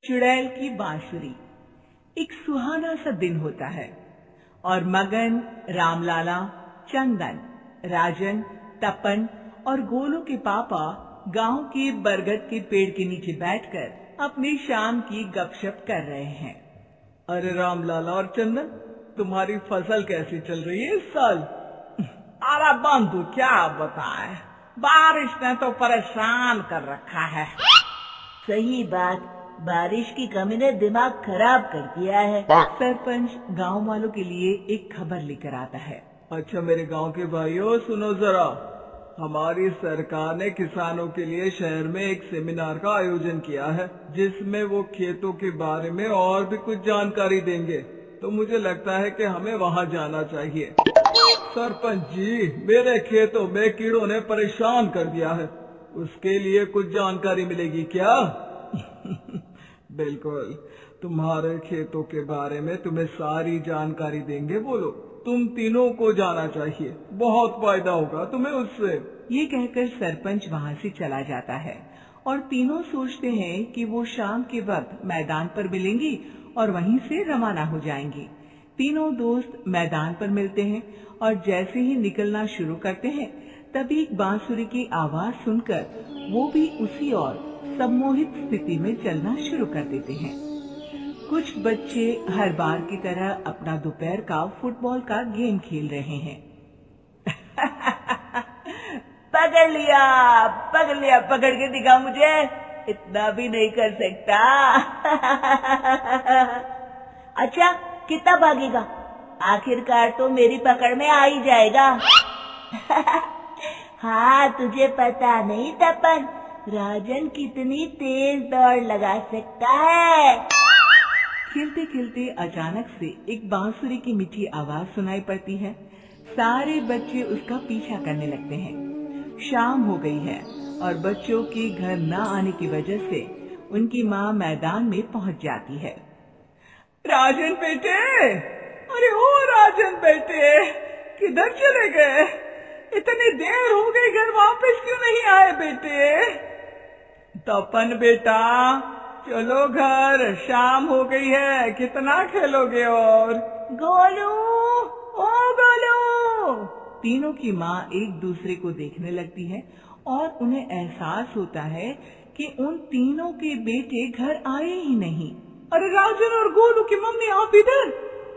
चुड़ैल की बांसुरी। एक सुहाना सा दिन होता है और मगन, रामलाला, चंदन, राजन, तपन और गोलू के पापा गांव के बरगद के पेड़ के नीचे बैठकर अपनी शाम की गपशप कर रहे हैं। अरे रामलाला और चंदन, तुम्हारी फसल कैसी चल रही है इस साल? अरे बंधु, क्या बताएं, बारिश ने तो परेशान कर रखा है। सही बात, बारिश की कमी ने दिमाग खराब कर दिया है। सरपंच गांव वालों के लिए एक खबर लेकर आता है। अच्छा मेरे गांव के भाइयों, सुनो जरा। हमारी सरकार ने किसानों के लिए शहर में एक सेमिनार का आयोजन किया है, जिसमें वो खेतों के बारे में और भी कुछ जानकारी देंगे। तो मुझे लगता है कि हमें वहाँ जाना चाहिए। सरपंच जी, मेरे खेतों में कीड़ों ने परेशान कर दिया है, उसके लिए कुछ जानकारी मिलेगी क्या? बिल्कुल, तुम्हारे खेतों के बारे में तुम्हें सारी जानकारी देंगे। बोलो, तुम तीनों को जाना चाहिए, बहुत फायदा होगा तुम्हें उससे। ये कहकर सरपंच वहाँ से चला जाता है और तीनों सोचते हैं कि वो शाम के वक्त मैदान पर मिलेंगी और वहीं से रवाना हो जाएंगी। तीनों दोस्त मैदान पर मिलते हैं और जैसे ही निकलना शुरू करते हैं तभी एक बांसुरी की आवाज सुनकर वो भी उसी और सम्मोहित स्थिति में चलना शुरू कर देते हैं। कुछ बच्चे हर बार की तरह अपना दोपहर का फुटबॉल का गेम खेल रहे हैं। पकड़ लिया, पकड़ लिया, पकड़ के दिखा मुझे, इतना भी नहीं कर सकता। अच्छा, कितना भागेगा? आखिरकार तो मेरी पकड़ में आ ही जाएगा। हाँ, तुझे पता नहीं तपन, राजन कितनी तेज दौड़ लगा सकता है। खेलते खेलते अचानक से एक बांसुरी की मीठी आवाज सुनाई पड़ती है। सारे बच्चे उसका पीछा करने लगते हैं। शाम हो गई है और बच्चों के घर न आने की वजह से उनकी माँ मैदान में पहुँच जाती है। राजन बेटे, अरे ओ राजन बेटे, किधर चले गए? इतनी देर हो गई, घर वापस क्यों नहीं आए बेटे? तपन बेटा, चलो घर, शाम हो गई है, कितना खेलोगे? और गोलू, ओ गोलू। तीनों की माँ एक दूसरे को देखने लगती है और उन्हें एहसास होता है कि उन तीनों के बेटे घर आए ही नहीं। अरे राजन और गोलू की मम्मी, आप इधर?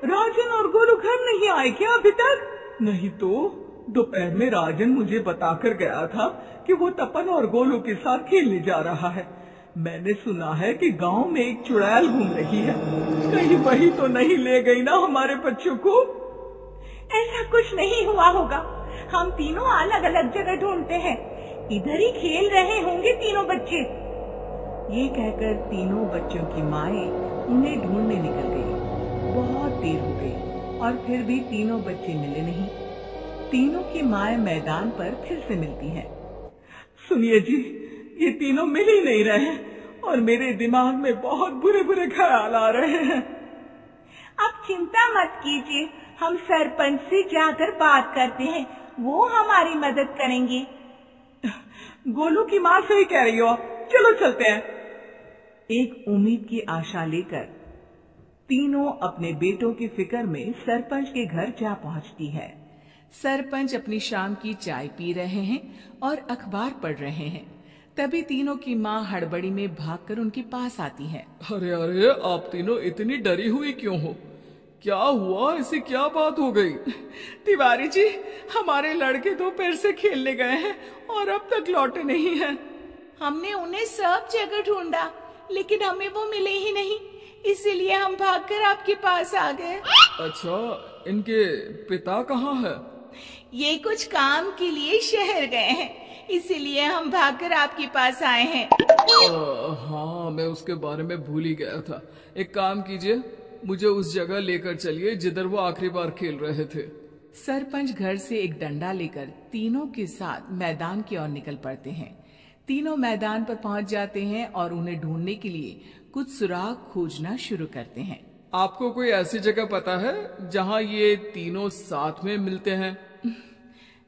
राजन और गोलू घर नहीं आए क्या अभी तक? नहीं तो दोपहर में राजन मुझे बताकर गया था कि वो तपन और गोलू के साथ खेलने जा रहा है। मैंने सुना है कि गांव में एक चुड़ैल घूम रही है, कहीं वही तो नहीं ले गई ना हमारे बच्चों को? ऐसा कुछ नहीं हुआ होगा, हम तीनों अलग अलग जगह ढूंढते हैं, इधर ही खेल रहे होंगे तीनों बच्चे। ये कहकर तीनों बच्चों की माएं उन्हें ढूंढने निकल गई। बहुत देर हो गई और फिर भी तीनों बच्चे मिले नहीं। तीनों की माएं मैदान पर फिर से मिलती हैं। सुनिए जी, ये तीनों मिल ही नहीं रहे और मेरे दिमाग में बहुत बुरे बुरे ख्याल आ रहे हैं। अब चिंता मत कीजिए, हम सरपंच से जाकर बात करते हैं, वो हमारी मदद करेंगे। गोलू की माँ सही कह रही हो, चलो चलते हैं। एक उम्मीद की आशा लेकर तीनों अपने बेटों की फिक्र में सरपंच के घर जा पहुंचती है। सरपंच अपनी शाम की चाय पी रहे हैं और अखबार पढ़ रहे हैं। तभी तीनों की माँ हड़बड़ी में भागकर उनके पास आती है। अरे अरे, आप तीनों इतनी डरी हुई क्यों हो? क्या हुआ? ऐसी क्या बात हो गई? तिवारी जी, हमारे लड़के दोपहर से खेलने गए हैं और अब तक लौटे नहीं हैं। हमने उन्हें सब जगह ढूंढा लेकिन हमें वो मिले ही नहीं, इसीलिए हम भागकर आपके पास आ गए। अच्छा, इनके पिता कहाँ है? ये कुछ काम के लिए शहर गए हैं, इसीलिए हम भागकर आपके पास आए हैं। हाँ, मैं उसके बारे में भूल ही गया था। एक काम कीजिए, मुझे उस जगह लेकर चलिए जिधर वो आखिरी बार खेल रहे थे। सरपंच घर से एक डंडा लेकर तीनों के साथ मैदान की ओर निकल पड़ते हैं। तीनों मैदान पर पहुंच जाते हैं और उन्हें ढूंढने के लिए कुछ सुराग खोजना शुरू करते हैं। आपको कोई ऐसी जगह पता है जहां ये तीनों साथ में मिलते हैं?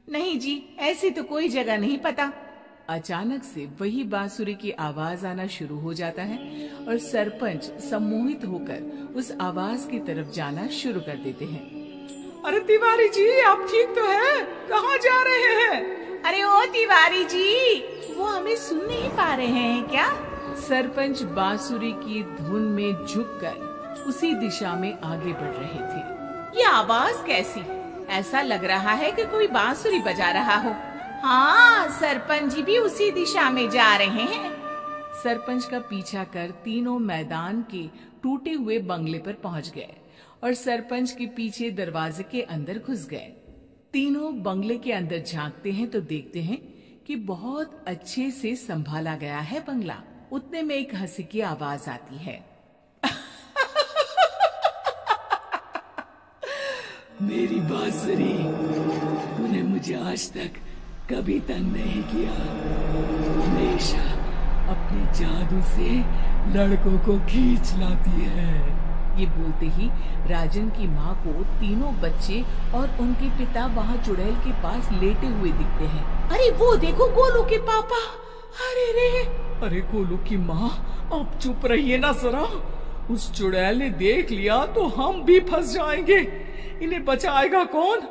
नहीं जी, ऐसी तो कोई जगह नहीं पता। अचानक से वही बांसुरी की आवाज आना शुरू हो जाता है और सरपंच सम्मोहित होकर उस आवाज की तरफ जाना शुरू कर देते हैं। अरे तिवारी जी, आप ठीक तो हैं? कहाँ जा रहे हैं? अरे ओ तिवारी जी, वो हमें सुन नहीं पा रहे हैं क्या? सरपंच बांसुरी की धुन में झुककर उसी दिशा में आगे बढ़ रहे थे। ये आवाज कैसी? ऐसा लग रहा है कि कोई बांसुरी बजा रहा हो। हाँ, सरपंच जी भी उसी दिशा में जा रहे हैं। सरपंच का पीछा कर तीनों मैदान के टूटे हुए बंगले पर पहुंच गए और सरपंच के पीछे दरवाजे के अंदर घुस गए। तीनों बंगले के अंदर झांकते हैं तो देखते हैं कि बहुत अच्छे से संभाला गया है बंगला। उतने में एक हंसी की आवाज आती है। मेरी बांसुरी, तूने मुझे आज तक कभी तंग नहीं किया। हमेशा अपने जादू से लड़कों को खींच लाती है। ये बोलते ही राजन की माँ को तीनों बच्चे और उनके पिता वहाँ चुड़ैल के पास लेटे हुए दिखते हैं। अरे वो देखो, गोलू के पापा। अरे रे! अरे गोलू की माँ, आप चुप रहिए ना जरा। उस चुड़ैल ने देख लिया तो हम भी फंस जाएंगे। इन्हें बचाएगा कौन?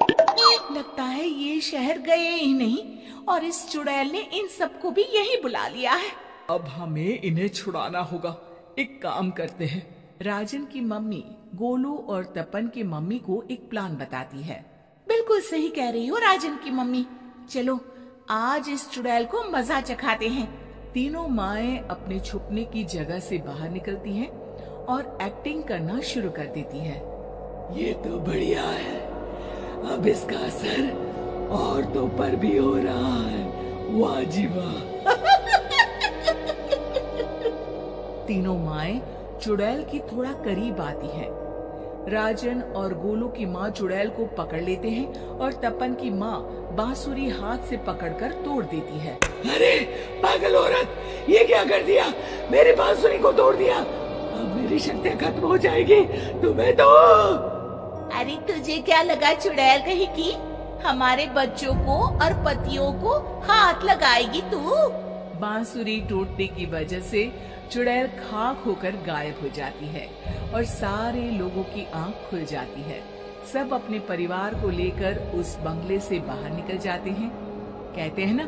लगता है ये शहर गए ही नहीं और इस चुड़ैल ने इन सबको भी यही बुला लिया है। अब हमें इन्हें छुड़ाना होगा। एक काम करते हैं। राजन की मम्मी गोलू और तपन की मम्मी को एक प्लान बताती है। बिल्कुल सही कह रही हो राजन की मम्मी, चलो आज इस चुड़ैल को मजा चखाते हैं। तीनों माएं अपने छुपने की जगह से बाहर निकलती हैं और एक्टिंग करना शुरू कर देती है। ये तो बढ़िया है, अब इसका असर औरतों पर भी हो रहा है। वाह जी वाह। तीनों माएं चुड़ैल की थोड़ा करीब आती हैं। राजन और गोलू की माँ चुड़ैल को पकड़ लेते हैं और तपन की माँ बांसुरी हाथ से पकड़कर तोड़ देती है। अरे पागल औरत, ये क्या कर दिया? मेरी बांसुरी को तोड़ दिया। अब मेरी शक्ति खत्म हो जाएगी। तुम्हें तो अरे तुझे क्या लगा चुड़ैल कहीं की हमारे बच्चों को और पतियों को हाथ लगाएगी तू? बांसुरी टूटने की वजह से चुड़ैल खाक होकर गायब हो जाती है और सारे लोगों की आंख खुल जाती है। सब अपने परिवार को लेकर उस बंगले से बाहर निकल जाते हैं। कहते हैं ना,